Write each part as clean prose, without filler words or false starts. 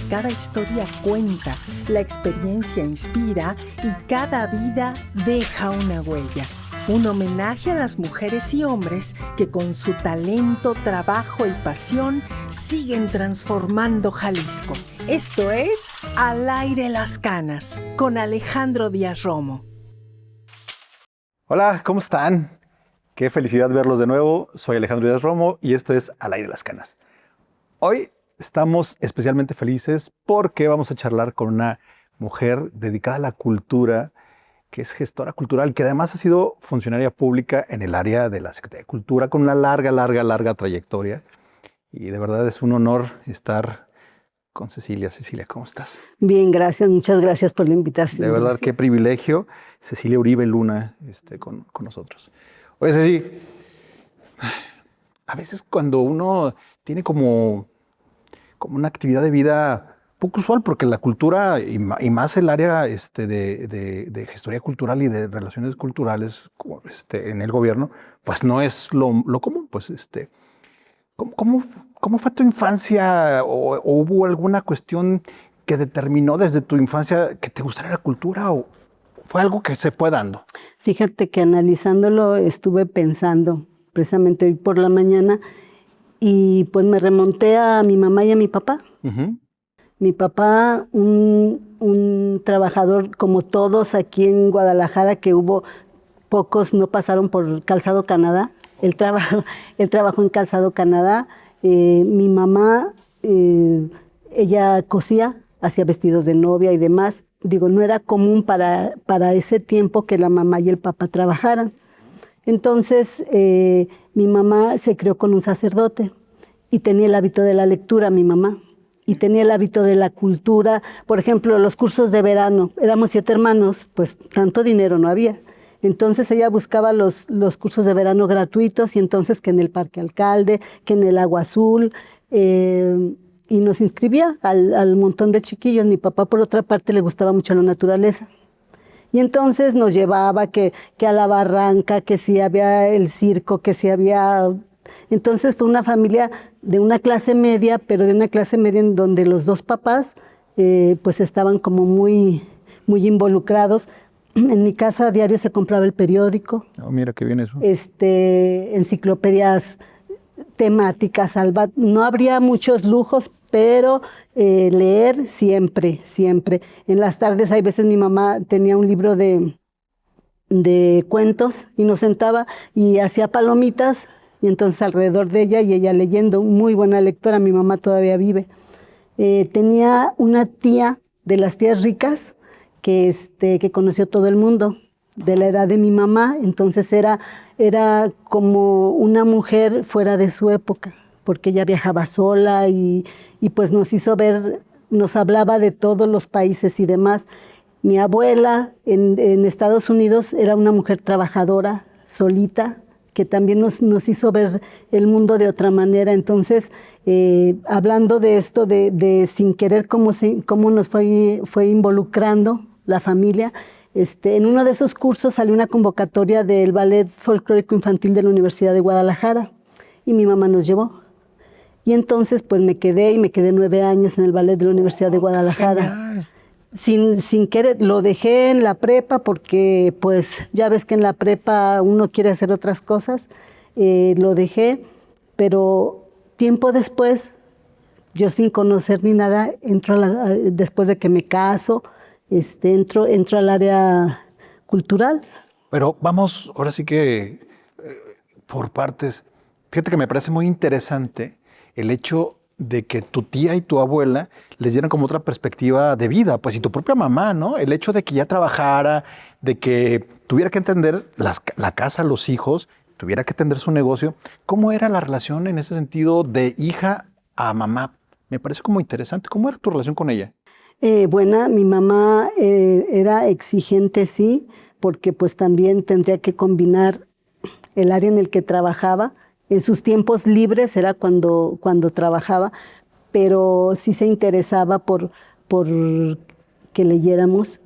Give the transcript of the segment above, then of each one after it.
cada historia cuenta, la experiencia inspira y cada vida deja una huella. Un homenaje a las mujeres y hombres que con su talento, trabajo y pasión siguen transformando Jalisco. Esto es Al aire las canas, con Alejandro Díaz Romo. Hola, ¿cómo están? Qué felicidad verlos de nuevo. Soy Alejandro Díaz Romo y esto es Al aire las canas. Hoy estamos especialmente felices porque vamos a charlar con una mujer dedicada a la cultura, que es gestora cultural, que además ha sido funcionaria pública en el área de la Secretaría de Cultura con una larga trayectoria. Y de verdad es un honor estar con Cecilia. Cecilia, ¿cómo estás? Bien, gracias. Muchas gracias por la invitación. De verdad, gracias. Qué privilegio. Cecilia Uribe Luna con nosotros. Oye, Ceci, a veces cuando uno tiene como una actividad de vida poco usual, porque la cultura, y más el área de gestoría cultural y de relaciones culturales en el gobierno, pues no es lo común. Pues, ¿cómo fue tu infancia? ¿O hubo alguna cuestión que determinó desde tu infancia que te gustara la cultura? ¿O fue algo que se fue dando? Fíjate que analizándolo estuve pensando precisamente hoy por la mañana y pues me remonté a mi mamá y a mi papá. Uh-huh. Mi papá, un trabajador como todos aquí en Guadalajara, que hubo pocos, no pasaron por Calzado Canadá. Él trabajó en Calzado Canadá. Mi mamá, ella cosía, hacía vestidos de novia y demás. Digo, no era común para ese tiempo que la mamá y el papá trabajaran. Entonces, mi mamá se crió con un sacerdote y tenía el hábito de la lectura, mi mamá. Y tenía el hábito de la cultura. Por ejemplo, los cursos de verano. Éramos 7 hermanos, pues tanto dinero no había. Entonces ella buscaba los cursos de verano gratuitos y entonces que en el Parque Alcalde, que en el Agua Azul, y nos inscribía al montón de chiquillos. Mi papá, por otra parte, le gustaba mucho la naturaleza. Y entonces nos llevaba que a la barranca, que si había el circo, que si había... Entonces fue una familia de una clase media, pero de una clase media en donde los dos papás pues estaban como muy involucrados. En mi casa a diario se compraba el periódico. Oh, mira qué bien eso. Enciclopedias temáticas, no habría muchos lujos, pero leer siempre. En las tardes, hay veces mi mamá tenía un libro de cuentos y nos sentaba y hacía palomitas, y entonces alrededor de ella y ella leyendo, muy buena lectora. Mi mamá todavía vive. Tenía una tía de las tías ricas que conoció todo el mundo, de la edad de mi mamá. Entonces era como una mujer fuera de su época, porque ella viajaba sola y pues nos hizo ver, nos hablaba de todos los países y demás. Mi abuela en Estados Unidos era una mujer trabajadora, solita, que también nos hizo ver el mundo de otra manera. Entonces, hablando de esto, de sin querer cómo nos fue involucrando la familia, en uno de esos cursos salió una convocatoria del Ballet Folclórico Infantil de la Universidad de Guadalajara y mi mamá nos llevó. Y entonces pues me quedé 9 años en el ballet de la Universidad de Guadalajara. Sin querer, lo dejé en la prepa porque pues ya ves que en la prepa uno quiere hacer otras cosas. Lo dejé, pero tiempo después, yo sin conocer ni nada, después de que me caso, entro al área cultural. Pero vamos, ahora sí que por partes. Fíjate que me parece muy interesante el hecho de que tu tía y tu abuela les dieran como otra perspectiva de vida, pues y tu propia mamá, ¿no? El hecho de que ya trabajara, de que tuviera que entender la casa, los hijos, tuviera que atender su negocio. ¿Cómo era la relación en ese sentido de hija a mamá? Me parece como interesante. ¿Cómo era tu relación con ella? Buena, mi mamá era exigente, sí, porque pues también tendría que combinar el área en el que trabajaba. En sus tiempos libres era cuando trabajaba, pero sí se interesaba por que leyéramos,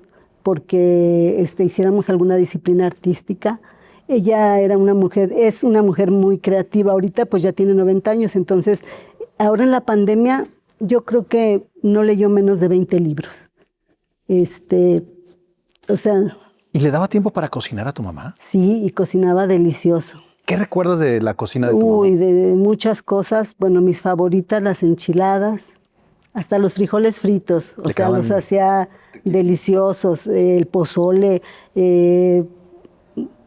porque hiciéramos alguna disciplina artística. Ella es una mujer muy creativa. Ahorita pues ya tiene 90 años, entonces ahora en la pandemia yo creo que no leyó menos de 20 libros. O sea, ¿Y le daba tiempo para cocinar a tu mamá? sí, y cocinaba delicioso. ¿Qué recuerdas de la cocina de tu Uy, mamá? de muchas cosas. Bueno, mis favoritas, las enchiladas, hasta los frijoles fritos. O Le sea, los quedaban hacía deliciosos. El pozole, de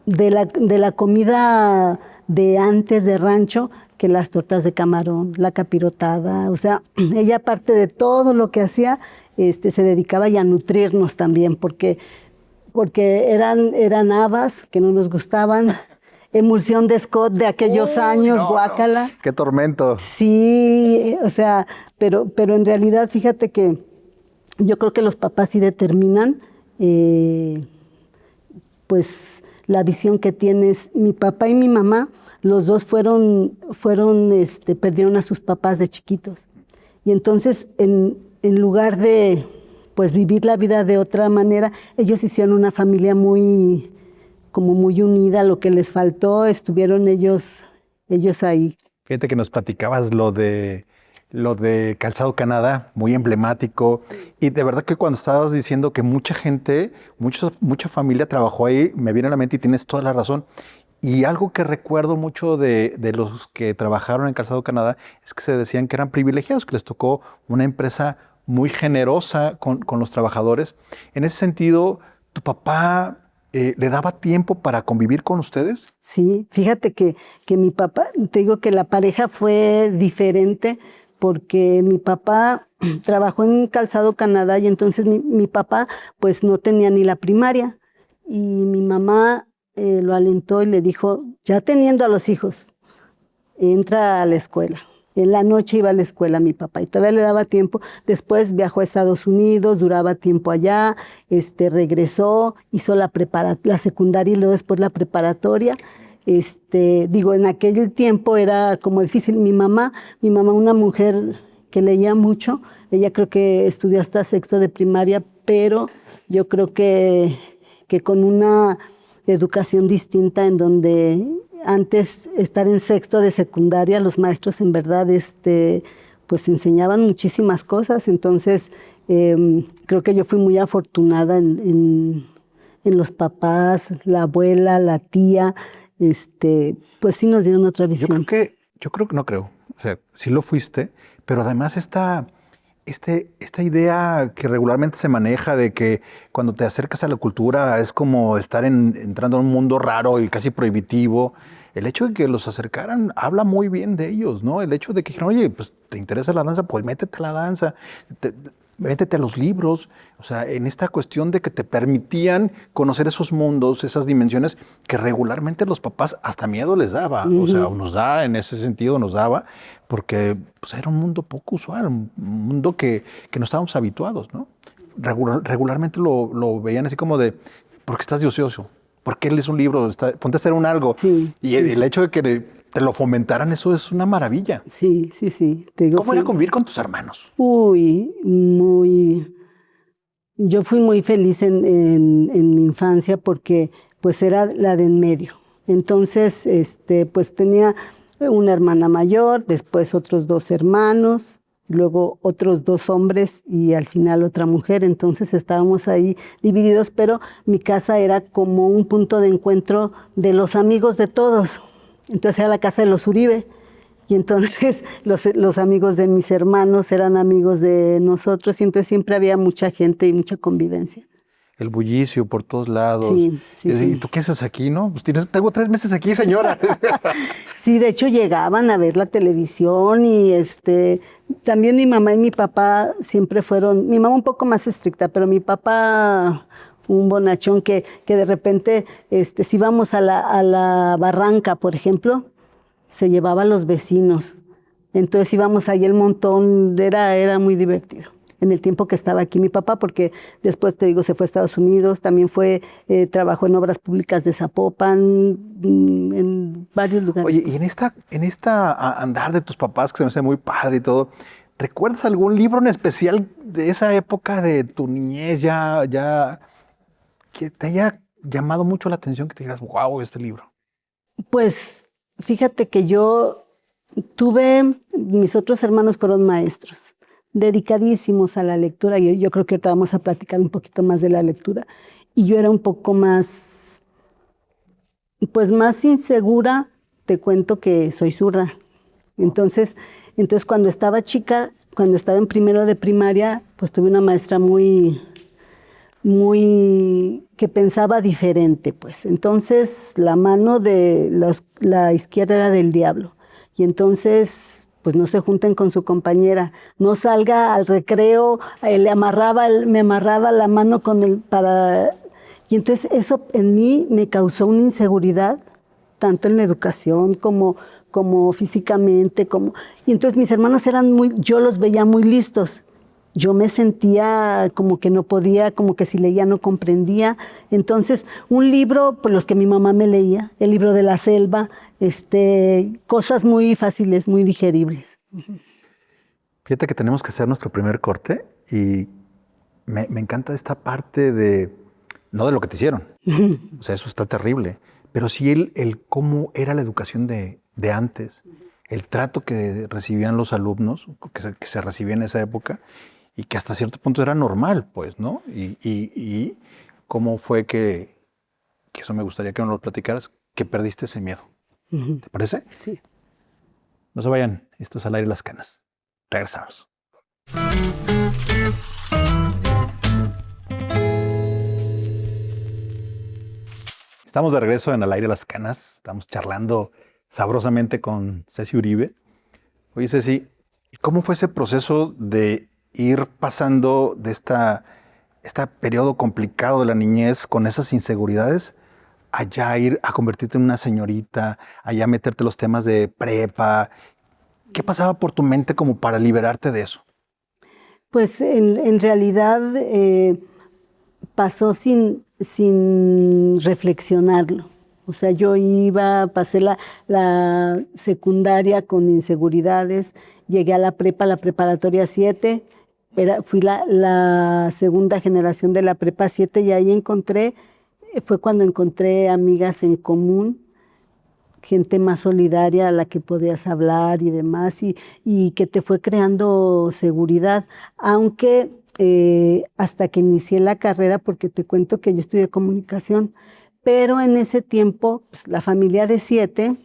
la comida de antes de rancho, que las tortas de camarón, la capirotada. O sea, ella aparte de todo lo que hacía, se dedicaba ya a nutrirnos también, porque eran habas que no nos gustaban, emulsión de Scott de aquellos años, No, guácala. no. ¡Qué tormento! Sí, o sea, pero en realidad fíjate que yo creo que los papás sí determinan, pues, la visión que tienes. Mi papá y mi mamá, los dos perdieron a sus papás de chiquitos. Y entonces, en lugar de, pues, vivir la vida de otra manera, ellos hicieron una familia como muy unida. Lo que les faltó, estuvieron ellos ahí. Fíjate que nos platicabas lo de Calzado Canadá, muy emblemático. Y de verdad que cuando estabas diciendo que mucha gente, mucha familia trabajó ahí, me viene a la mente y tienes toda la razón. Y algo que recuerdo mucho de los que trabajaron en Calzado Canadá es que se decían que eran privilegiados, que les tocó una empresa muy generosa con los trabajadores. En ese sentido, ¿tu papá le daba tiempo para convivir con ustedes? Sí, fíjate que mi papá, te digo que la pareja fue diferente porque mi papá trabajó en Calzado Canadá y entonces mi papá pues no tenía ni la primaria y mi mamá lo alentó y le dijo, ya teniendo a los hijos, entra a la escuela. En la noche iba a la escuela mi papá y todavía le daba tiempo. Después viajó a Estados Unidos, duraba tiempo allá, regresó, hizo la secundaria y luego después la preparatoria. Digo, en aquel tiempo era como difícil. Mi mamá, una mujer que leía mucho, ella creo que estudió hasta sexto de primaria, pero yo creo que con una educación distinta en donde antes estar en sexto de secundaria, los maestros en verdad pues enseñaban muchísimas cosas. Entonces, creo que yo fui muy afortunada en los papás, la abuela, la tía, pues sí nos dieron otra visión. Yo creo que no creo. O sea, sí lo fuiste, pero además esta idea que regularmente se maneja de que cuando te acercas a la cultura es como estar entrando en un mundo raro y casi prohibitivo. El hecho de que los acercaran habla muy bien de ellos, ¿no? El hecho de que dijeron, oye, pues te interesa la danza, pues métete a la danza, métete a los libros. O sea, en esta cuestión de que te permitían conocer esos mundos, esas dimensiones que regularmente los papás hasta miedo les daba. O sea, nos da, en ese sentido nos daba, porque pues, era un mundo poco usual, un mundo que no estábamos habituados, ¿no? Regularmente lo veían así como de, ¿por qué estás de ocioso? ¿Por qué lees un libro? Ponte a hacer un algo. Sí, y el hecho de que te lo fomentaran, eso es una maravilla. Sí. Te digo, ¿Cómo era convivir con tus hermanos? Uy, yo fui muy feliz en mi infancia porque pues era la de en medio. Entonces, pues tenía una hermana mayor, después otros 2 hermanos, luego otros 2 hombres y al final otra mujer. Entonces estábamos ahí divididos, pero mi casa era como un punto de encuentro de los amigos de todos. Entonces era la casa de los Uribe. Y entonces los amigos de mis hermanos eran amigos de nosotros y entonces siempre había mucha gente y mucha convivencia. El bullicio por todos lados. Sí. ¿Y tú qué haces aquí, no? Pues tengo 3 meses aquí, señora. Sí, de hecho llegaban a ver la televisión y también mi mamá y mi papá siempre fueron, mi mamá un poco más estricta, pero mi papá un bonachón que de repente, si íbamos a la barranca, por ejemplo, se llevaba a los vecinos. Entonces íbamos ahí el montón, era muy divertido. En el tiempo que estaba aquí mi papá, porque después, te digo, se fue a Estados Unidos, también trabajó en obras públicas de Zapopan, en varios lugares. Oye, y en esta andar de tus papás, que se me hace muy padre y todo, ¿recuerdas algún libro en especial de esa época de tu niñez ya que te haya llamado mucho la atención, que te digas, wow, este libro? Pues fíjate que mis otros hermanos fueron maestros. dedicadísimos a la lectura. Yo creo que ahorita vamos a platicar un poquito más de la lectura. Y yo era un poco más, pues más insegura. Te cuento que soy zurda. Entonces cuando estaba chica, cuando estaba en primero de primaria, pues tuve una maestra muy que pensaba diferente, pues. Entonces la mano de la izquierda era del diablo. Y entonces, pues no se junten con su compañera, no salga al recreo, me amarraba la mano y entonces eso en mí me causó una inseguridad, tanto en la educación como físicamente, y entonces mis hermanos yo los veía muy listos. Yo me sentía como que no podía, como que si leía no comprendía. Entonces, un libro, pues los que mi mamá me leía, el libro de la selva, cosas muy fáciles, muy digeribles. Fíjate que tenemos que hacer nuestro primer corte y me encanta esta parte no de lo que te hicieron, o sea, eso está terrible, pero sí el cómo era la educación de antes, el trato que recibían los alumnos, que se recibía en esa época, y que hasta cierto punto era normal, pues, ¿no? Y cómo fue que eso me gustaría que nos lo platicaras, que perdiste ese miedo. ¿Te parece? Sí. No se vayan, esto es Al Aire las Canas. Regresamos. Estamos de regreso en Al Aire las Canas. Estamos charlando sabrosamente con Ceci Uribe. Oye, Ceci, ¿cómo fue ese proceso de ir pasando de este periodo complicado de la niñez con esas inseguridades, allá ir a convertirte en una señorita, allá meterte los temas de prepa? ¿Qué pasaba por tu mente como para liberarte de eso? Pues en realidad pasó sin reflexionarlo. O sea, yo pasé la secundaria con inseguridades, llegué a la preparatoria 7, fui la segunda generación de la prepa 7 y ahí fue cuando encontré amigas en común, gente más solidaria a la que podías hablar y demás, y que te fue creando seguridad, aunque hasta que inicié la carrera, porque te cuento que yo estudié comunicación, pero en ese tiempo, pues, la familia de 7,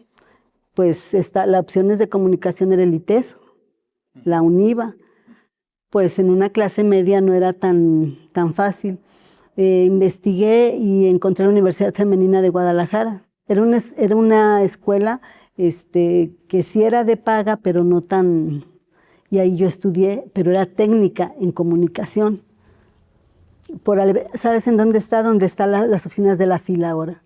pues la opciones de comunicación era el ITESO, la UNIVA, pues en una clase media no era tan fácil. Investigué y encontré la Universidad Femenina de Guadalajara. Era una escuela que sí era de paga, pero no tan... Y ahí yo estudié, pero era técnica en comunicación. ¿Sabes en dónde está? Donde están las oficinas de la fila ahora.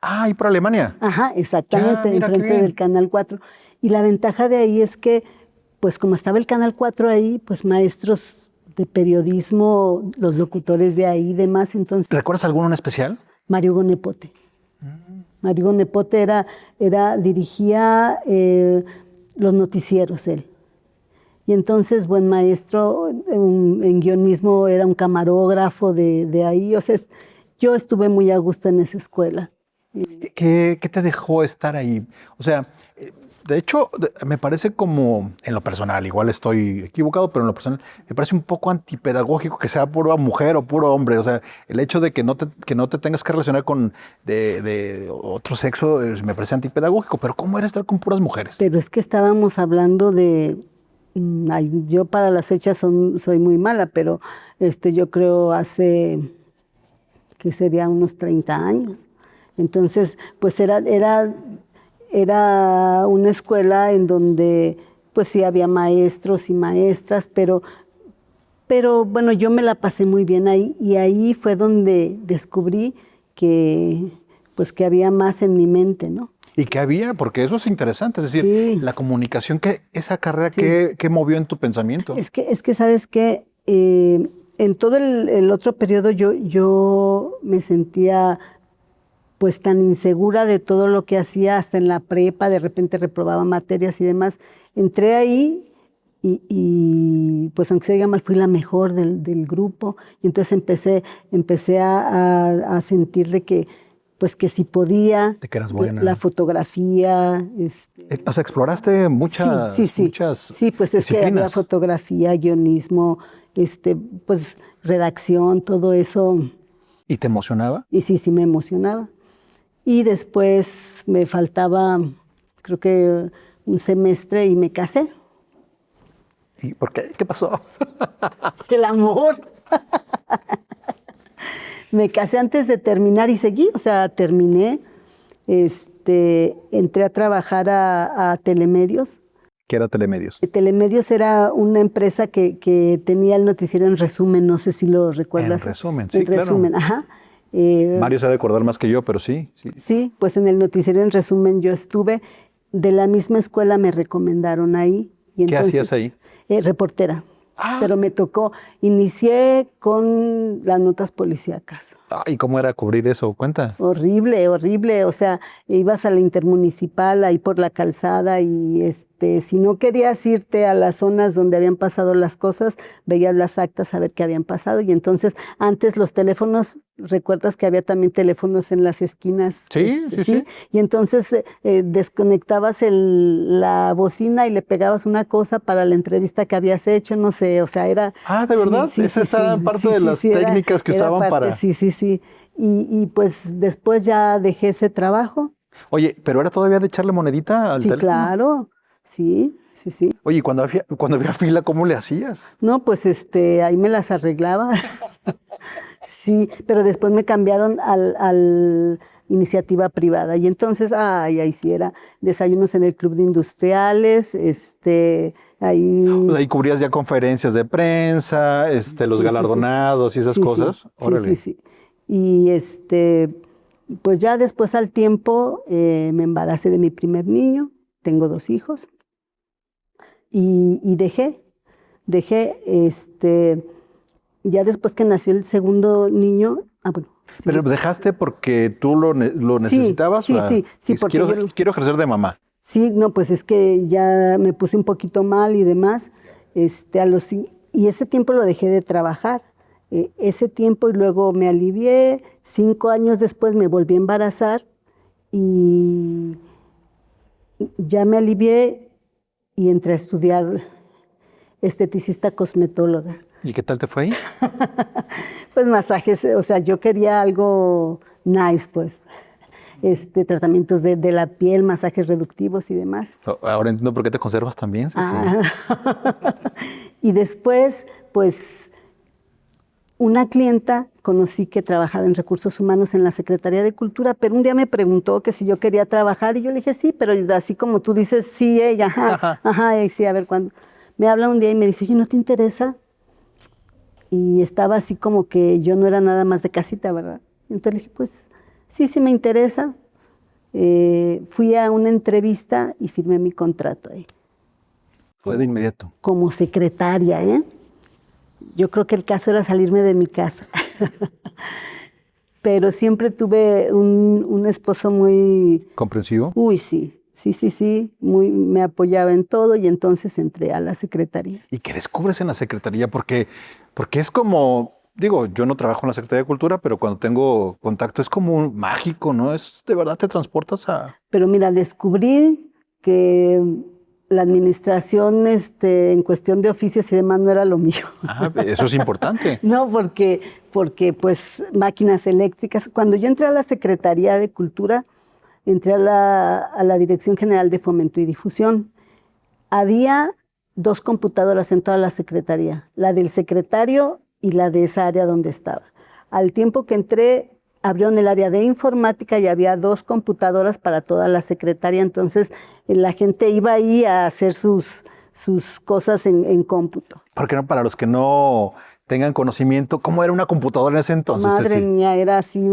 Ah, ¿y por Alemania? Ajá, exactamente, Mira, enfrente del Canal 4. Y la ventaja de ahí es que, pues como estaba el Canal 4 ahí, pues maestros de periodismo, los locutores de ahí y demás, entonces... ¿Recuerdas alguno en especial? Mario Gonepote. Mario Gonepote dirigía los noticieros él. Y entonces, buen maestro, en guionismo era un camarógrafo de ahí. O sea, yo estuve muy a gusto en esa escuela. ¿Qué te dejó estar ahí? O sea, de hecho, me parece como, en lo personal, igual estoy equivocado, pero en lo personal, me parece un poco antipedagógico que sea pura mujer o puro hombre. O sea, el hecho de que no te tengas que relacionar con de otro sexo me parece antipedagógico. Pero ¿cómo era estar con puras mujeres? Pero es que estábamos hablando de... yo para las fechas soy muy mala, pero yo creo hace que sería unos 30 años. Entonces, pues era una escuela en donde pues sí había maestros y maestras, pero bueno, yo me la pasé muy bien ahí, y ahí fue donde descubrí que había más en mi mente, ¿no? ¿Y qué había? Porque eso es interesante, es decir, Sí. La comunicación, esa carrera, Sí. ¿qué movió en tu pensamiento? Es que ¿sabes qué? En todo el otro periodo yo me sentía pues tan insegura de todo lo que hacía, hasta en la prepa, de repente reprobaba materias y demás. Entré ahí y pues aunque se diga mal, fui la mejor del grupo, y entonces empecé a sentir de que pues que si podía. De que eras buena. La fotografía. O sea, exploraste muchas, sí. muchas Sí, pues es que había disciplinas. fotografía, guionismo, pues redacción, todo eso. ¿Y te emocionaba? Y sí me emocionaba. Y después me faltaba, creo que un semestre y me casé. ¿Y por qué? ¿Qué pasó? El amor. Me casé antes de terminar y seguí, o sea, terminé. Entré a trabajar a Telemedios. ¿Qué era Telemedios? Telemedios era una empresa que tenía el noticiero En Resumen, no sé si lo recuerdas. En Resumen, sí, En Resumen, claro. ajá. Mario se ha de acordar más que yo, pero sí. Sí, pues en el noticiero En Resumen yo estuve. De la misma escuela me recomendaron ahí. Y ¿Qué entonces, hacías ahí? Reportera. Pero me tocó, inicié con las notas policíacas. ¿Y cómo era cubrir eso? Cuenta. Horrible, horrible. O sea, ibas a la intermunicipal ahí por la calzada y si no querías irte a las zonas donde habían pasado las cosas, veías las actas a ver qué habían pasado. Y entonces, antes los teléfonos, ¿recuerdas que había también teléfonos en las esquinas? Sí. Y entonces desconectabas la bocina y le pegabas una cosa para la entrevista que habías hecho, no sé, o sea, era... ¿de verdad? Esas eran parte de las técnicas que usaban parte, para... Sí. Y pues después ya dejé ese trabajo. Oye, ¿pero era todavía de echarle monedita al teléfono? Claro, sí. Oye, cuando había fila, ¿cómo le hacías? No, pues ahí me las arreglaba. Sí, pero después me cambiaron al iniciativa privada. Y entonces, ahí sí era desayunos en el Club de Industriales, ahí... Pues ahí cubrías ya conferencias de prensa, los galardonados y esas cosas. Órale. Sí. Y pues ya después al tiempo me embaracé de mi primer niño, tengo 2 hijos, y dejé, ya después que nació el segundo niño, bueno. Sí. ¿Pero dejaste porque tú lo necesitabas? Sí, porque quiero ejercer de mamá. Sí, no, pues es que ya me puse un poquito mal y demás, y ese tiempo lo dejé de trabajar. Ese tiempo y luego me alivié. 5 años después me volví a embarazar y ya me alivié y entré a estudiar esteticista cosmetóloga. ¿Y qué tal te fue ahí? Pues masajes, o sea, yo quería algo nice, pues. Tratamientos de la piel, masajes reductivos y demás. Ahora entiendo por qué te conservas tan bien, Ceci. Y después, pues... Una clienta conocí que trabajaba en recursos humanos en la Secretaría de Cultura, pero un día me preguntó que si yo quería trabajar y yo le dije sí, pero así como tú dices, sí, ella, y sí, a ver cuándo. Me habla un día y me dice, oye, ¿no te interesa? Y estaba así como que yo no era nada más de casita, ¿verdad? Entonces le dije, pues sí me interesa. Fui a una entrevista y firmé mi contrato ahí. Fue de inmediato. Como secretaria, Yo creo que el caso era salirme de mi casa. Pero siempre tuve un esposo muy... ¿Comprensivo? Uy, sí. Me apoyaba en todo y entonces entré a la secretaría. ¿Y qué descubres en la secretaría? Porque es como, digo, yo no trabajo en la Secretaría de Cultura, pero cuando tengo contacto es como mágico, ¿no? Es de verdad te transportas a... Pero mira, descubrí que la administración en cuestión de oficios y demás no era lo mío. Eso es importante. No, porque pues máquinas eléctricas. Cuando yo entré a la Secretaría de Cultura, entré a la Dirección General de Fomento y Difusión. Había 2 computadoras en toda la Secretaría, la del secretario y la de esa área donde estaba. Al tiempo que entré, abrieron el área de informática y había 2 computadoras para toda la secretaría. Entonces, la gente iba ahí a hacer sus cosas en cómputo. ¿Por qué no? Para los que no tengan conocimiento, ¿cómo era una computadora en ese entonces? Madre mía, era así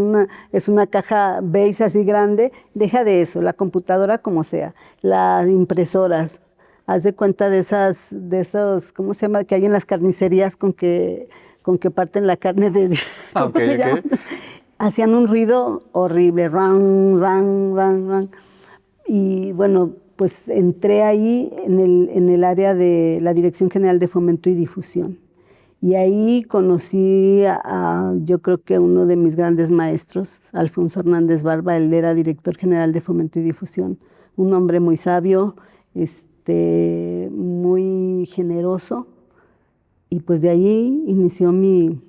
es una caja beige así grande. Deja de eso, la computadora como sea, las impresoras. Haz de cuenta de esos, ¿cómo se llama? Que hay en las carnicerías con que parten la carne de... ¿Cómo se llama? Hacían un ruido horrible, rang, rang, rang, rang. Y bueno, pues entré ahí en el área de la Dirección General de Fomento y Difusión. Y ahí conocí yo creo que uno de mis grandes maestros, Alfonso Hernández Barba. Él era director general de Fomento y Difusión, un hombre muy sabio, muy generoso, y pues de ahí inició mi...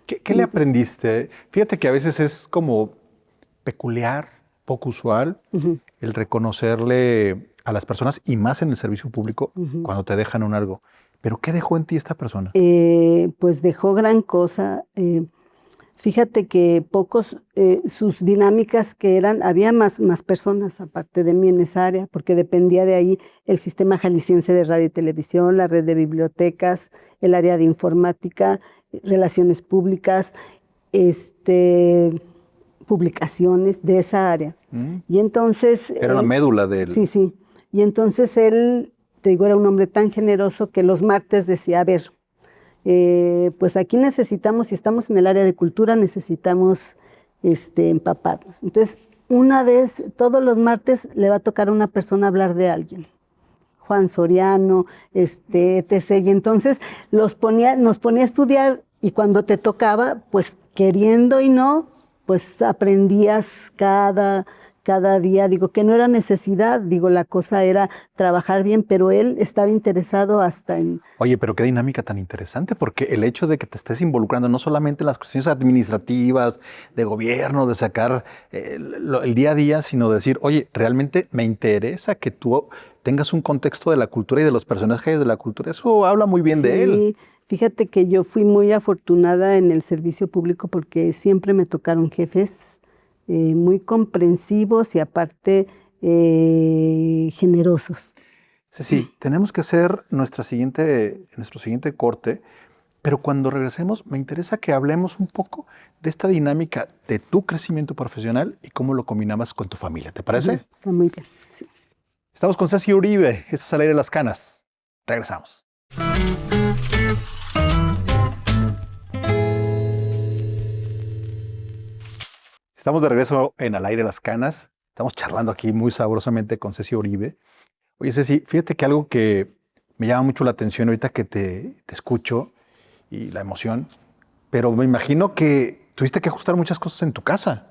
¿Qué le aprendiste? Fíjate que a veces es como peculiar, poco usual, el reconocerle a las personas, y más en el servicio público, cuando te dejan un algo. ¿Pero qué dejó en ti esta persona? Pues dejó gran cosa. Fíjate que sus dinámicas que eran, había más personas aparte de mí en esa área, porque dependía de ahí el Sistema Jalisciense de Radio y Televisión, la red de bibliotecas, el área de informática, relaciones públicas, publicaciones de esa área. Y entonces... Era la médula de él. Sí, sí. Y entonces él, te digo, era un hombre tan generoso que los martes decía, a ver, pues aquí necesitamos, si estamos en el área de cultura, necesitamos empaparnos. Entonces, una vez, todos los martes le va a tocar a una persona hablar de alguien. Juan Soriano, etc. Y entonces nos ponía a estudiar, y cuando te tocaba, pues queriendo y no, pues aprendías cada día. Digo que no era necesidad, la cosa era trabajar bien, pero él estaba interesado hasta en... Oye, pero qué dinámica tan interesante, porque el hecho de que te estés involucrando no solamente en las cuestiones administrativas, de gobierno, de sacar el día a día, sino decir, oye, realmente me interesa que tú tengas un contexto de la cultura y de los personajes de la cultura. Eso habla muy bien de él. Sí, fíjate que yo fui muy afortunada en el servicio público porque siempre me tocaron jefes muy comprensivos y aparte generosos. Sí, tenemos que hacer nuestro siguiente corte, pero cuando regresemos me interesa que hablemos un poco de esta dinámica de tu crecimiento profesional y cómo lo combinabas con tu familia. ¿Te parece? Está muy bien, sí. Estamos con Ceci Uribe, esto es Al Aire de las Canas. Regresamos. Estamos de regreso en Al Aire de las Canas. Estamos charlando aquí muy sabrosamente con Ceci Uribe. Oye, Ceci, fíjate que algo que me llama mucho la atención ahorita que te escucho y la emoción, pero me imagino que tuviste que ajustar muchas cosas en tu casa,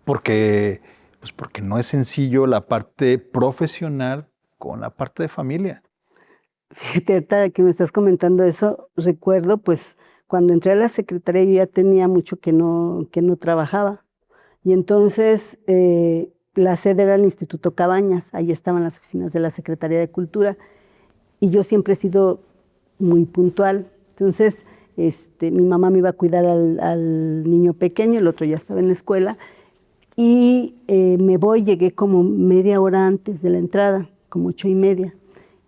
porque no es sencillo la parte profesional con la parte de familia. Fíjate, ahorita que me estás comentando eso, recuerdo pues cuando entré a la secretaría yo ya tenía mucho que no trabajaba. Y entonces la sede era el Instituto Cabañas, ahí estaban las oficinas de la Secretaría de Cultura, y yo siempre he sido muy puntual. Entonces mi mamá me iba a cuidar al niño pequeño, el otro ya estaba en la escuela, y llegué como media hora antes de la entrada, como 8:30,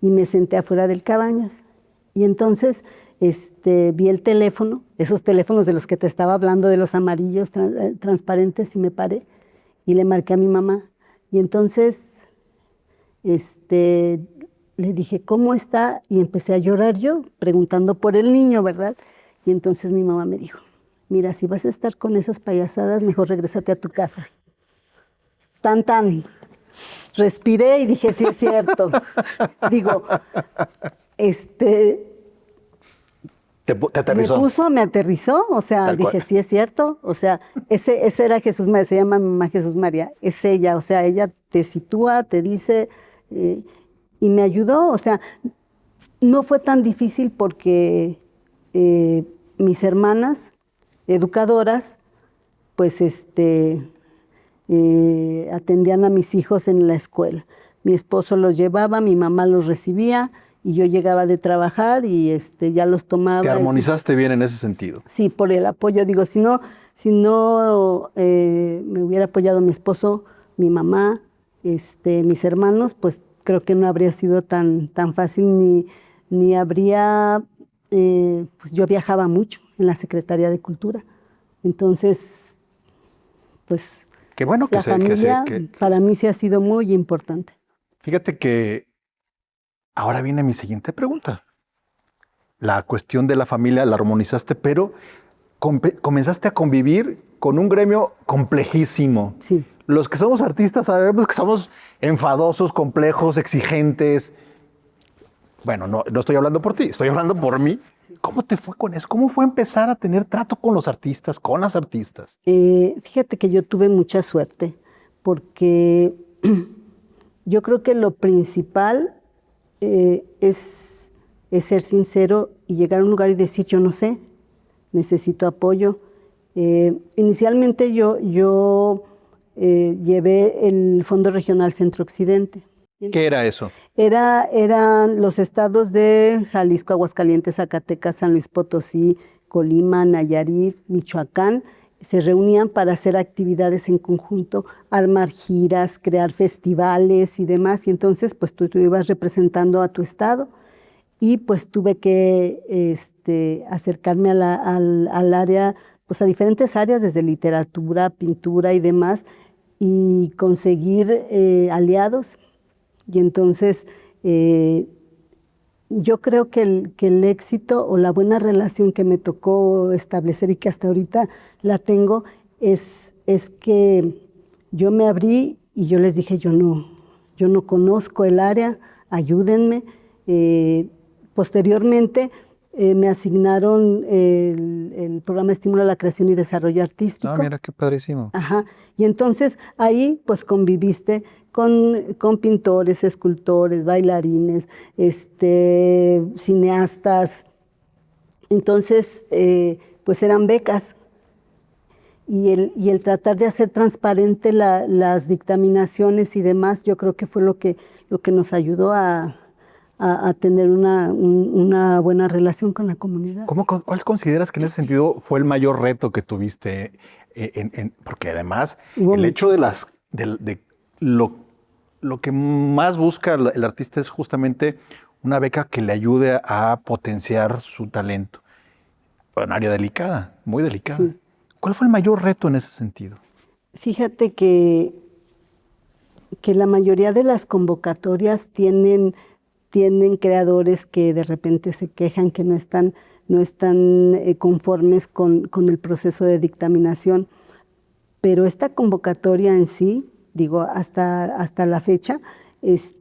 y me senté afuera del Cabañas. Y entonces vi el teléfono, esos teléfonos de los que te estaba hablando, de los amarillos transparentes, y me paré y le marqué a mi mamá. Y entonces le dije, ¿cómo está? Y empecé a llorar yo, preguntando por el niño, ¿verdad? Y entonces mi mamá me dijo, mira, si vas a estar con esas payasadas, mejor regrésate a tu casa. Tan. Respiré y dije, sí es cierto. Digo, ¿Te aterrizó? Me aterrizó, o sea, Tal dije, cual. sí es cierto, o sea, ese era Jesús María, se llama mamá Jesús María, es ella, o sea, ella te sitúa, te dice, y me ayudó, o sea, no fue tan difícil porque mis hermanas educadoras, pues atendían a mis hijos en la escuela. Mi esposo los llevaba, mi mamá los recibía, y yo llegaba de trabajar y ya los tomaba. Te armonizaste bien en ese sentido. Sí, por el apoyo. Digo, si no me hubiera apoyado mi esposo, mi mamá, mis hermanos, pues creo que no habría sido tan fácil ni habría... pues yo viajaba mucho en la Secretaría de Cultura. Entonces, pues Qué bueno que la familia que para mí sí ha sido muy importante. Fíjate que ahora viene mi siguiente pregunta. La cuestión de la familia la armonizaste, pero comenzaste a convivir con un gremio complejísimo. Sí. Los que somos artistas sabemos que somos enfadosos, complejos, exigentes. Bueno, no estoy hablando por ti, estoy hablando por mí. ¿Cómo te fue con eso? ¿Cómo fue empezar a tener trato con los artistas, con las artistas? Fíjate que yo tuve mucha suerte porque yo creo que lo principal es ser sincero y llegar a un lugar y decir, yo no sé, necesito apoyo. Inicialmente yo llevé el Fondo Regional Centro Occidente. ¿Qué era eso? Eran los estados de Jalisco, Aguascalientes, Zacatecas, San Luis Potosí, Colima, Nayarit, Michoacán. Se reunían para hacer actividades en conjunto, armar giras, crear festivales y demás. Y entonces, pues tú ibas representando a tu estado. Y pues tuve que acercarme al área, pues a diferentes áreas, desde literatura, pintura y demás, y conseguir aliados. Y entonces yo creo que el éxito o la buena relación que me tocó establecer y que hasta ahorita la tengo es que yo me abrí y yo les dije, yo no conozco el área, ayúdenme. Posteriormente me asignaron el programa de estímulo a la creación y desarrollo artístico. Ah, mira, qué padrísimo. Ajá. Y entonces ahí pues conviviste con pintores, escultores, bailarines, cineastas. Entonces, pues eran becas. Y el tratar de hacer transparente las dictaminaciones y demás, yo creo que fue lo que nos ayudó a tener una buena relación con la comunidad. ¿Cuál consideras que en ese sentido fue el mayor reto que tuviste? Porque además el hecho de lo que más busca el artista es justamente una beca que le ayude a potenciar su talento. Un área delicada, muy delicada. Sí. ¿Cuál fue el mayor reto en ese sentido? Fíjate que la mayoría de las convocatorias tienen creadores que de repente se quejan que no están conformes con el proceso de dictaminación, pero esta convocatoria en sí, digo, hasta la fecha, es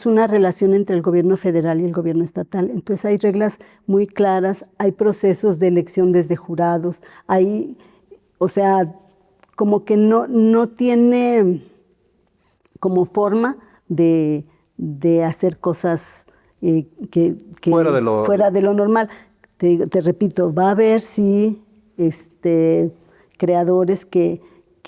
una relación entre el gobierno federal y el gobierno estatal. Entonces hay reglas muy claras, hay procesos de elección desde jurados, o sea, como que no tiene como forma de hacer cosas fuera de lo normal. Te repito, va a haber sí creadores que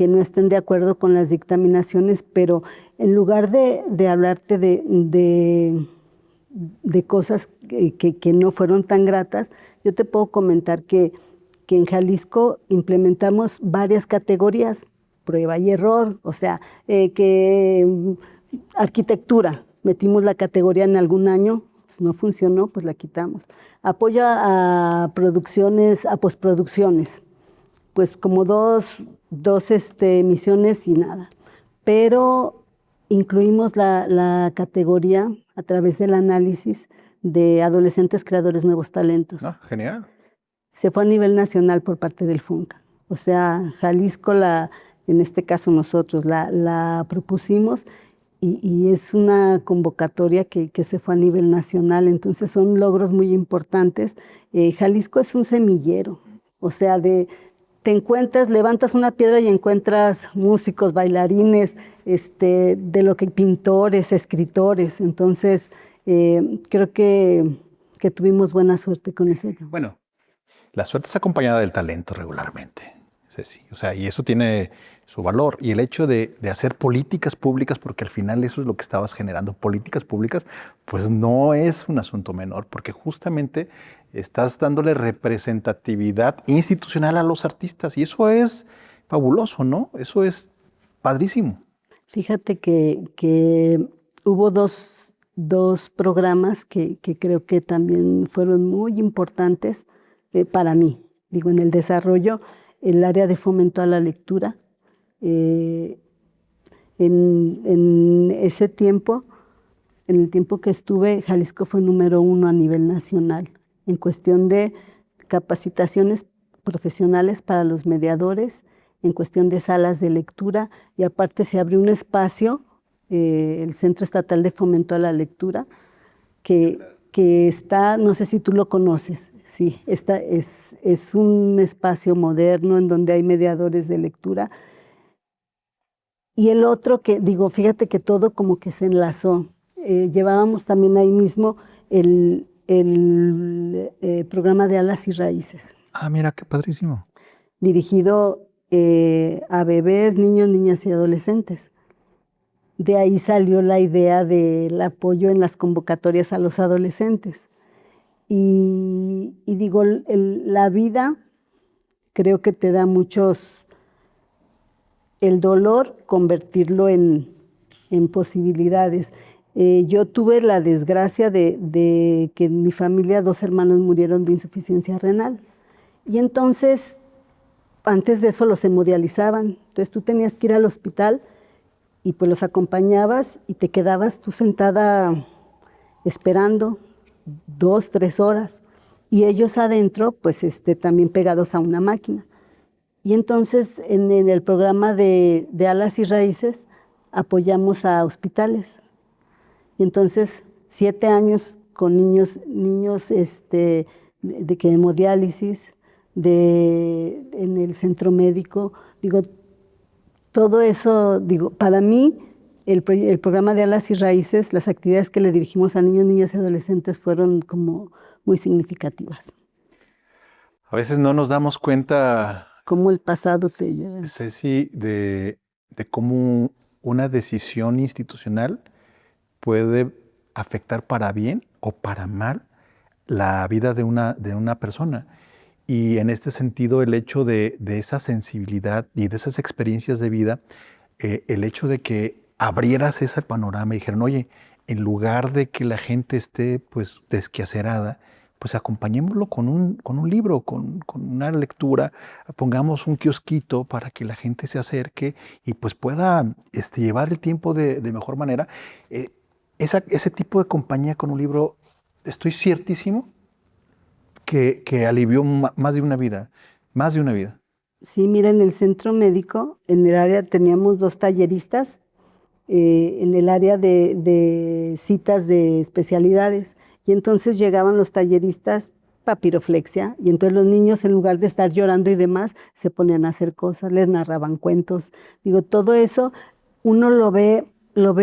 no estén de acuerdo con las dictaminaciones, pero en lugar de hablarte de cosas que no fueron tan gratas, yo te puedo comentar que en Jalisco implementamos varias categorías, prueba y error, o sea, arquitectura, metimos la categoría en algún año, pues no funcionó, pues la quitamos. Apoyo a producciones, a postproducciones, pues como dos emisiones y nada. Pero incluimos la categoría a través del análisis de adolescentes creadores nuevos talentos. Ah, genial. Se fue a nivel nacional por parte del FUNCA. O sea, Jalisco, en este caso nosotros, la propusimos y es una convocatoria que se fue a nivel nacional. Entonces son logros muy importantes. Jalisco es un semillero. O sea, te encuentras, levantas una piedra y encuentras músicos, bailarines, de lo que pintores, escritores. Entonces, creo que tuvimos buena suerte con ese. Bueno, la suerte es acompañada del talento regularmente, Ceci. O sea, y eso tiene su valor. Y el hecho de hacer políticas públicas, porque al final eso es lo que estabas generando, políticas públicas, pues no es un asunto menor, porque justamente estás dándole representatividad institucional a los artistas. Y eso es fabuloso, ¿no? Eso es padrísimo. Fíjate que hubo dos programas que creo que también fueron muy importantes para mí. Digo, en el desarrollo, el área de fomento a la lectura. En ese tiempo, en el tiempo que estuve, Jalisco fue número 1 a nivel nacional en cuestión de capacitaciones profesionales para los mediadores, en cuestión de salas de lectura, y aparte se abrió un espacio, el Centro Estatal de Fomento a la Lectura, que que está, no sé si tú lo conoces, sí, es un espacio moderno en donde hay mediadores de lectura. Y el otro que, digo, fíjate que todo como que se enlazó. Llevábamos también ahí mismo el programa de Alas y Raíces, Ah, mira, qué padrísimo. dirigido a bebés, niños, niñas y adolescentes. De ahí salió la idea del apoyo en las convocatorias a los adolescentes. Y digo, la vida creo que te da muchos, el dolor, convertirlo en posibilidades. Yo tuve la desgracia de que en mi familia 2 hermanos murieron de insuficiencia renal. Y entonces, antes de eso los hemodializaban. Entonces tú tenías que ir al hospital y pues los acompañabas y te quedabas tú sentada esperando 2, 3 horas. Y ellos adentro, pues también pegados a una máquina. Y entonces en el programa de Alas y Raíces apoyamos a hospitales. Y entonces 7 años con niños de hemodiálisis, en el centro médico. Digo, todo eso, digo, para mí el programa de Alas y Raíces, las actividades que le dirigimos a niños, niñas y adolescentes fueron como muy significativas. A veces no nos damos cuenta, Cómo el pasado te lleva. Ceci, de cómo una decisión institucional puede afectar para bien o para mal la vida de una persona. Y en este sentido, el hecho de esa sensibilidad y de esas experiencias de vida, el hecho de que abrieras ese panorama y dijeran, oye, en lugar de que la gente esté pues desquacerada, pues acompañémoslo con un libro, con una lectura, pongamos un kiosquito para que la gente se acerque y pues pueda llevar el tiempo de mejor manera. Ese tipo de compañía con un libro, estoy ciertísimo que alivió más de una vida, más de una vida. Sí, mira, en el centro médico, en el área teníamos 2 talleristas, en el área de citas de especialidades. Y entonces llegaban los talleristas, papiroflexia, y entonces los niños, en lugar de estar llorando y demás, se ponían a hacer cosas, les narraban cuentos. Digo, todo eso uno lo ve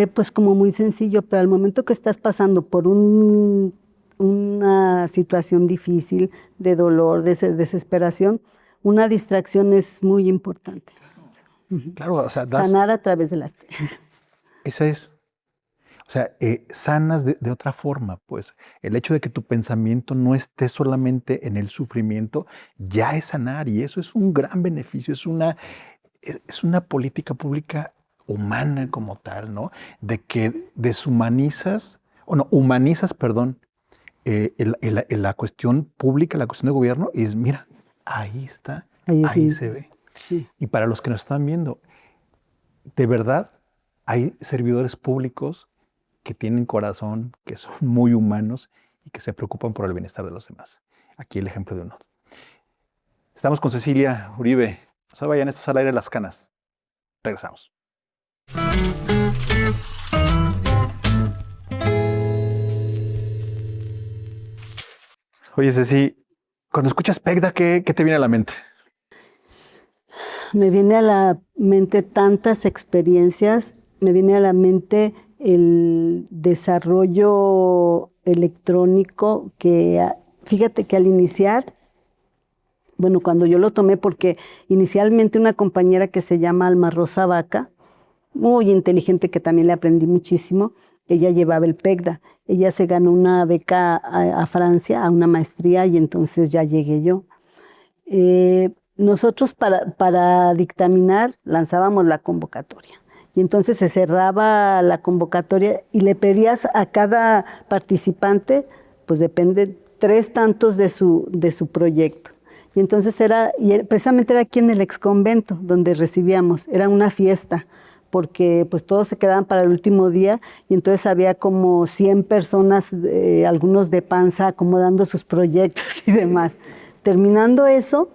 pues como muy sencillo, pero al momento que estás pasando por una situación difícil, de dolor, de desesperación, una distracción es muy importante. Claro, o sea, sanar a través del arte. Esa es. O sea, sanas de otra forma, pues. El hecho de que tu pensamiento no esté solamente en el sufrimiento, ya es sanar, y eso es un gran beneficio, es una política pública humana como tal, ¿no? De que deshumanizas, o no, humanizas, perdón, la cuestión pública, la cuestión de gobierno, y es, mira, ahí está, ahí sí. se ve. Sí. Y para los que nos están viendo, de verdad, hay servidores públicos que tienen corazón, que son muy humanos y que se preocupan por el bienestar de los demás. Aquí el ejemplo de uno. Estamos con Cecilia Uribe. No se vayan, estos al aire las canas. Regresamos. Oye, Ceci, cuando escuchas PECDA, ¿qué te viene a la mente? Me viene a la mente tantas experiencias, me viene a la mente el desarrollo electrónico que, fíjate que al iniciar, bueno, cuando yo lo tomé, porque inicialmente una compañera que se llama Alma Rosa Vaca, muy inteligente, que también le aprendí muchísimo, ella llevaba el PECDA. Ella se ganó una beca a Francia, a una maestría, y entonces ya llegué yo. Nosotros para dictaminar lanzábamos la convocatoria. Y entonces se cerraba la convocatoria y le pedías a cada participante, pues depende, 3 tantos de su proyecto. Y entonces precisamente era aquí en el exconvento donde recibíamos, era una fiesta, porque pues todos se quedaban para el último día y entonces había como 100 personas, algunos de panza, acomodando sus proyectos y demás. Terminando eso,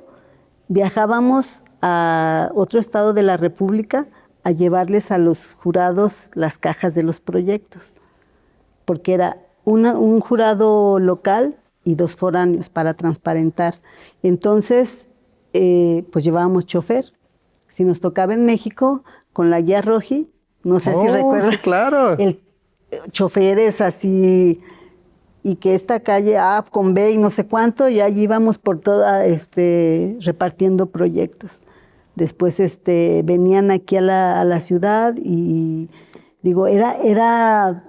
viajábamos a otro estado de la República a llevarles a los jurados las cajas de los proyectos, porque era un jurado local y 2 foráneos para transparentar. Entonces, pues llevábamos chofer. Si nos tocaba en México, con la guía Roji, no sé si recuerdas. Sí, claro. Choferes así, y que esta calle A con B y no sé cuánto, y allí íbamos por toda, repartiendo proyectos. Después venían aquí a la ciudad y digo, era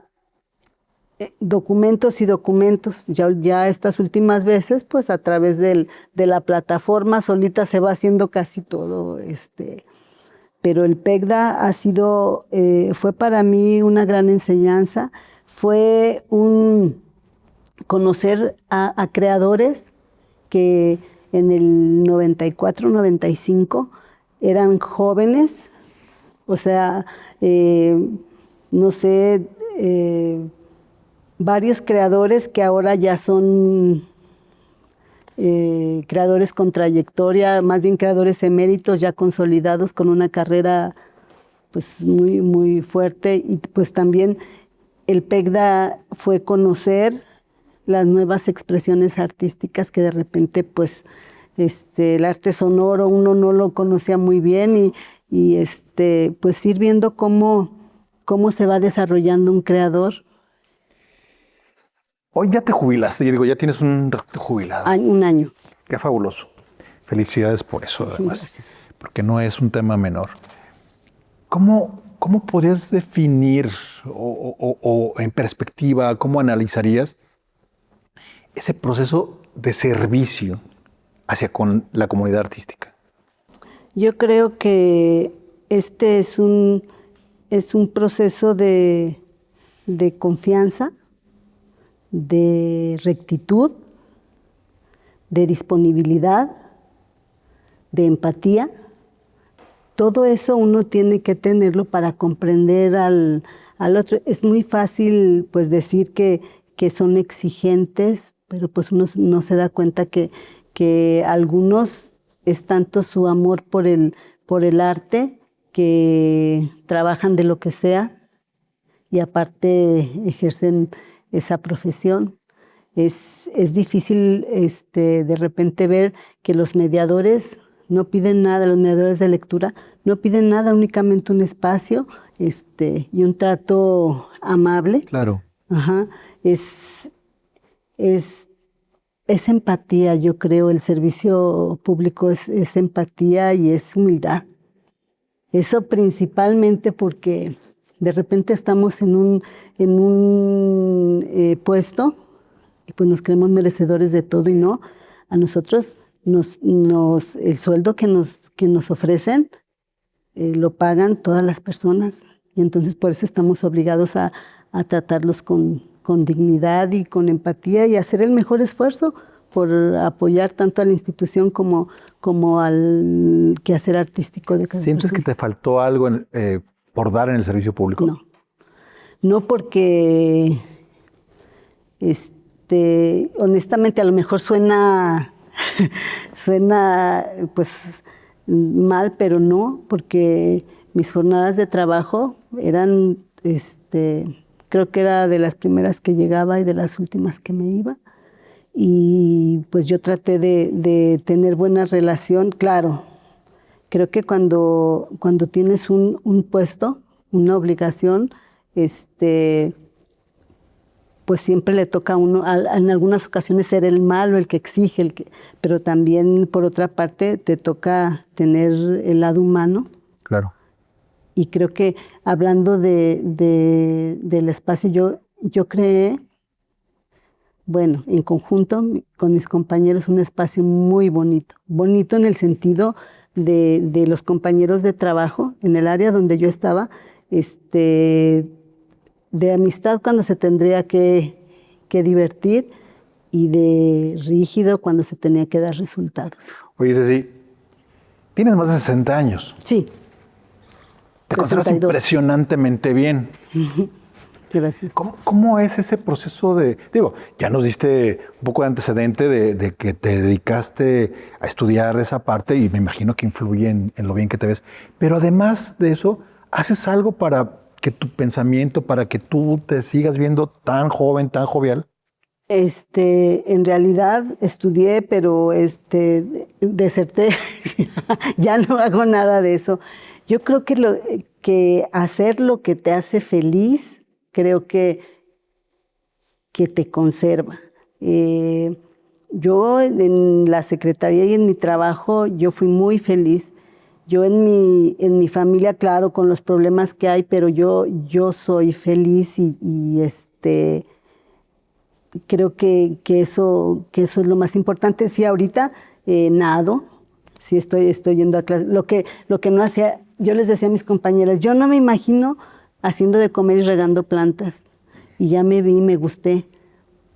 documentos y documentos. Ya estas últimas veces, pues a través de la plataforma solita se va haciendo casi todo. Pero el PECDA fue para mí una gran enseñanza. Fue conocer a creadores que en el 94, 95 eran jóvenes, o sea, no sé, varios creadores que ahora ya son creadores con trayectoria, más bien creadores eméritos ya consolidados con una carrera pues muy, muy fuerte. Y pues también el PECDA fue conocer las nuevas expresiones artísticas que de repente pues el arte sonoro uno no lo conocía muy bien y pues ir viendo cómo se va desarrollando un creador. Hoy ya te jubilaste, yo digo, ya tienes un rato jubilado. Un año. Qué fabuloso. Felicidades por eso, además. Gracias. Porque no es un tema menor. ¿Cómo podrías definir o en perspectiva, cómo analizarías ese proceso de servicio hacia con la comunidad artística? Yo creo que este es un proceso de confianza, de rectitud, de disponibilidad, de empatía. Todo eso uno tiene que tenerlo para comprender al otro. Es muy fácil pues decir que son exigentes, pero pues uno no se da cuenta que algunos es tanto su amor por el arte que trabajan de lo que sea y aparte ejercen esa profesión. Es difícil de repente ver que los mediadores no piden nada, los mediadores de lectura no piden nada, únicamente un espacio y un trato amable. Claro. Ajá. Es empatía, yo creo. El servicio público es empatía y es humildad. Eso principalmente porque de repente estamos en un puesto y pues nos creemos merecedores de todo y no. A nosotros el sueldo que nos ofrecen lo pagan todas las personas y entonces por eso estamos obligados a tratarlos con dignidad y con empatía y hacer el mejor esfuerzo por apoyar tanto a la institución como al quehacer artístico de cada persona. ¿Sientes que te faltó algo por dar en el servicio público? No porque honestamente a lo mejor suena pues mal, pero no, porque mis jornadas de trabajo eran creo que era de las primeras que llegaba y de las últimas que me iba. Y pues yo traté de tener buena relación. Claro, creo que cuando tienes un puesto, una obligación, pues siempre le toca a uno, en algunas ocasiones ser el malo, el que exige, pero también por otra parte te toca tener el lado humano. Claro. Y creo que hablando del espacio, yo creé, bueno, en conjunto con mis compañeros, un espacio muy bonito. Bonito en el sentido de los compañeros de trabajo, en el área donde yo estaba, de amistad cuando se tendría que divertir y de rígido cuando se tenía que dar resultados. Oye, Ceci, tienes más de 60 años. Sí. Te consideras 62. Impresionantemente bien. Gracias. ¿Cómo es ese proceso de...? Digo, ya nos diste un poco de antecedente de que te dedicaste a estudiar esa parte y me imagino que influye en lo bien que te ves. Pero además de eso, ¿haces algo para que tu pensamiento para que tú te sigas viendo tan joven, tan jovial? En realidad estudié, pero deserté. Ya no hago nada de eso. Yo creo que hacer lo que te hace feliz, creo que te conserva. Yo en la secretaría y en mi trabajo, yo fui muy feliz. Yo en mi familia, claro, con los problemas que hay, pero yo soy feliz creo que eso es lo más importante. Sí, ahorita nado, sí estoy yendo a clase. Lo que no hacía, yo les decía a mis compañeras, yo no me imagino haciendo de comer y regando plantas. Y ya me vi, me gusté,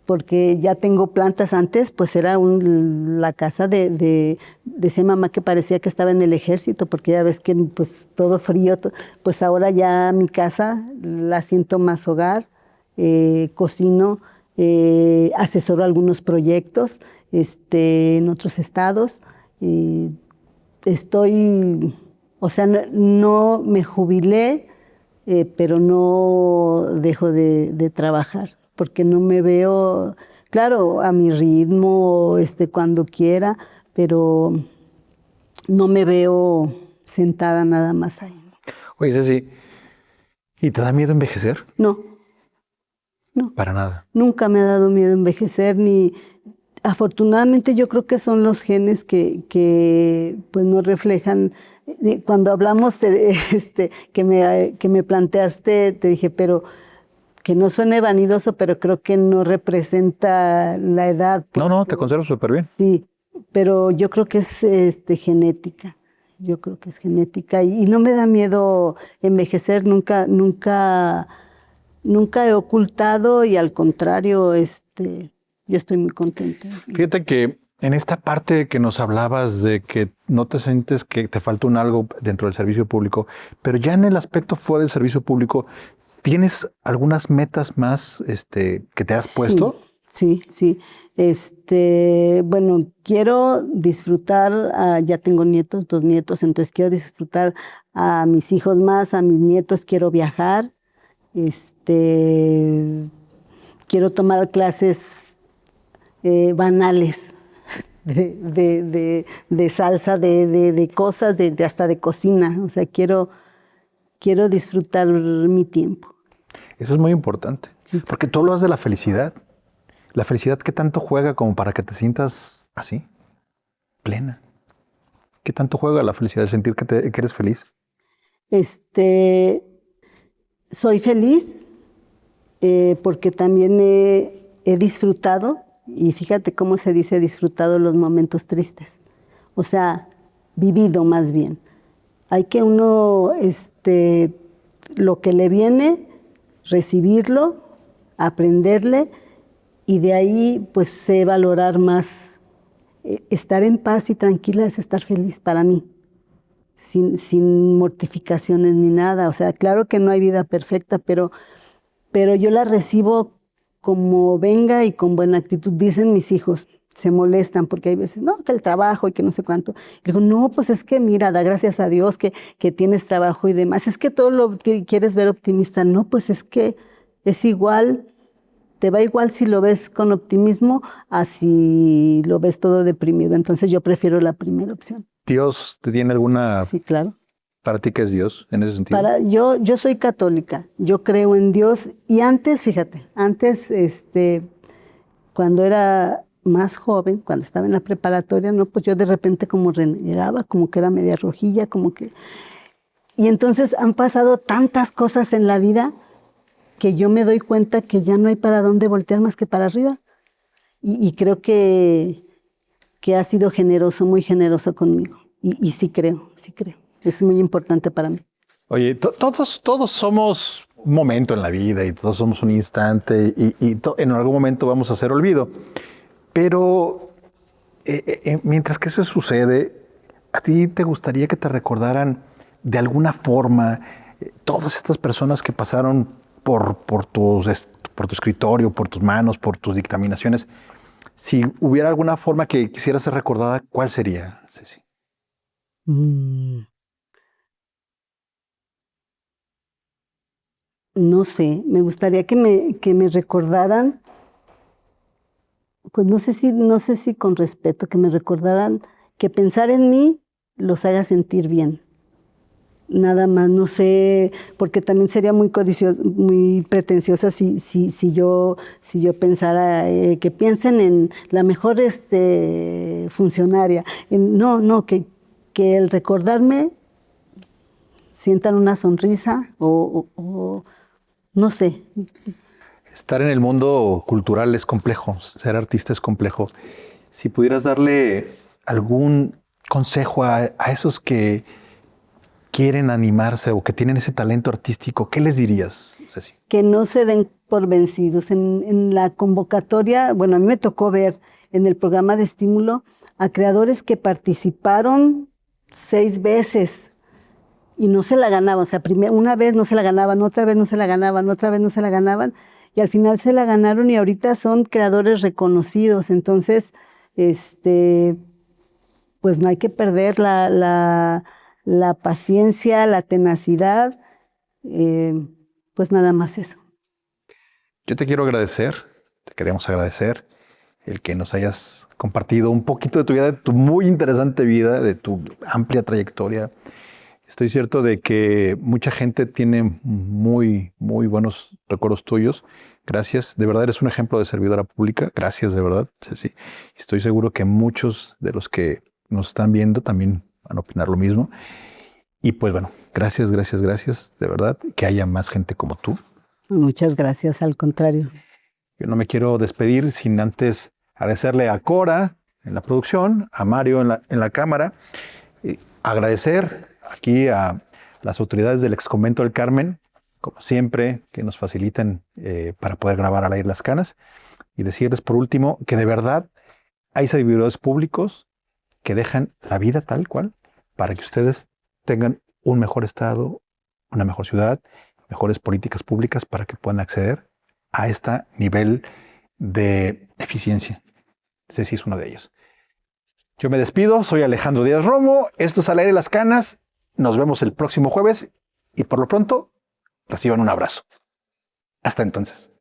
porque ya tengo plantas. Antes, pues era la casa decía mamá que parecía que estaba en el ejército, porque ya ves que pues todo frío, pues ahora ya mi casa la siento más hogar, cocino, asesoro algunos proyectos en otros estados. Estoy, o sea, no me jubilé, pero no dejo de trabajar, porque no me veo, claro, a mi ritmo, cuando quiera, pero no me veo sentada nada más ahí. Oye, Ceci, ¿y te da miedo envejecer? No, no. Para nada. Nunca me ha dado miedo envejecer, ni afortunadamente yo creo que son los genes que pues no reflejan. Cuando hablamos que me planteaste, te dije, pero que no suene vanidoso, pero creo que no representa la edad. No, te conservo súper bien. Sí, pero yo creo que es genética. Yo creo que es genética y no me da miedo envejecer, nunca he ocultado y al contrario, yo estoy muy contenta. Fíjate que en esta parte que nos hablabas de que no te sientes que te falta un algo dentro del servicio público, pero ya en el aspecto fuera del servicio público, ¿tienes algunas metas más que te has puesto? Sí. Bueno, quiero disfrutar, ya tengo nietos, 2 nietos, entonces quiero disfrutar a mis hijos más, a mis nietos, quiero viajar, quiero tomar clases banales de salsa, de cosas, hasta de cocina. O sea, quiero disfrutar mi tiempo. Eso es muy importante, Sí. porque tú hablas de la felicidad. La felicidad, ¿qué tanto juega como para que te sientas así, plena? ¿Qué tanto juega la felicidad, sentir que eres feliz? Soy feliz porque también he disfrutado, y fíjate cómo se dice disfrutado los momentos tristes. O sea, vivido más bien. Hay que uno, lo que le viene, recibirlo, aprenderle, y de ahí pues sé valorar más. Estar en paz y tranquila es estar feliz para mí, sin mortificaciones ni nada. O sea, claro que no hay vida perfecta, pero yo la recibo como venga y con buena actitud. Dicen mis hijos, se molestan porque hay veces, no, que el trabajo y que no sé cuánto. Y digo, no, pues es que mira, da gracias a Dios que tienes trabajo y demás. Es que todo lo quieres ver optimista. No, pues es que es igual, te va igual si lo ves con optimismo a si lo ves todo deprimido. Entonces yo prefiero la primera opción. ¿Dios te tiene alguna... Sí, claro. ¿Para ti qué es Dios en ese sentido? Yo soy católica, yo creo en Dios. Y antes, fíjate, cuando era más joven, cuando estaba en la preparatoria, no, pues yo de repente como renegaba, como que era media rojilla, como que... Y entonces han pasado tantas cosas en la vida que yo me doy cuenta que ya no hay para dónde voltear más que para arriba. Y creo que ha sido generoso, muy generoso conmigo. Y sí creo. Es muy importante para mí. Oye, todos somos un momento en la vida y todos somos un instante y en algún momento vamos a hacer olvido. Pero mientras que eso sucede, ¿a ti te gustaría que te recordaran de alguna forma todas estas personas que pasaron por tu escritorio, por tus manos, por tus dictaminaciones? Si hubiera alguna forma que quisiera ser recordada, ¿cuál sería, Ceci? No sé, me gustaría que me recordaran, pues no sé si con respeto, que me recordaran que pensar en mí los haga sentir bien. Nada más, no sé, porque también sería muy muy pretenciosa si yo pensara que piensen en la mejor funcionaria. No, que el recordarme sientan una sonrisa o no sé. Estar en el mundo cultural es complejo, ser artista es complejo. Si pudieras darle algún consejo a esos que quieren animarse o que tienen ese talento artístico, ¿qué les dirías, Ceci? Que no se den por vencidos. En la convocatoria, bueno, a mí me tocó ver en el programa de estímulo a creadores que participaron 6 veces y no se la ganaban. O sea, una vez no se la ganaban, otra vez no se la ganaban, otra vez no se la ganaban, y al final se la ganaron y ahorita son creadores reconocidos. Entonces, pues no hay que perder la paciencia, la tenacidad, pues nada más eso. Yo te quiero agradecer, te queremos agradecer el que nos hayas compartido un poquito de tu vida, de tu muy interesante vida, de tu amplia trayectoria. Estoy cierto de que mucha gente tiene muy, muy buenos recuerdos tuyos. Gracias, de verdad eres un ejemplo de servidora pública. Gracias, de verdad, Ceci. Estoy seguro que muchos de los que nos están viendo también van a opinar lo mismo. Y pues bueno, gracias, gracias, gracias, de verdad, que haya más gente como tú. Muchas gracias, al contrario. Yo no me quiero despedir sin antes agradecerle a Cora en la producción, a Mario en la cámara, agradecer aquí a las autoridades del ex convento del Carmen, como siempre, que nos facilitan para poder grabar al aire las canas, y decirles por último que de verdad hay servidores públicos que dejan la vida tal cual para que ustedes tengan un mejor estado, una mejor ciudad, mejores políticas públicas para que puedan acceder a este nivel de eficiencia. Ceci es uno de ellos. Yo me despido, soy Alejandro Díaz Romo, esto es Al Aire las Canas, nos vemos el próximo jueves y por lo pronto reciban un abrazo. Hasta entonces.